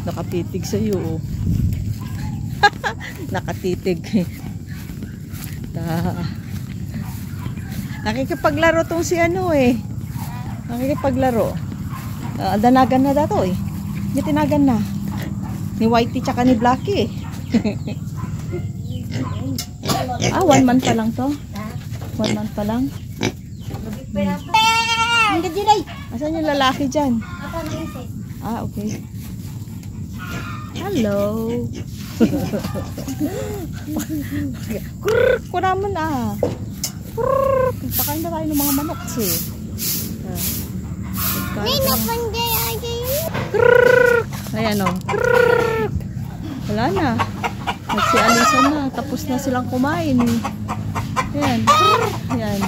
Nakatitig sa'yo, oh. Nakatitig. Nakikipaglaro tong si ano eh. Nakikipaglaro. Danagan na dato eh. Hindi tinagan na. Ni Whitey tsaka ni Blackie eh. 1 month pa lang to. 1 month pa lang. Hanggang dilay. Asan yung lalaki dyan? Okay. Hello. Kurr, ko naman ah. Kurr, pakain na tayo ng mga manok eh. Ayan o. Wala na. Nagsialisan na. Tapos na silang kumain. Ayan. Ayan.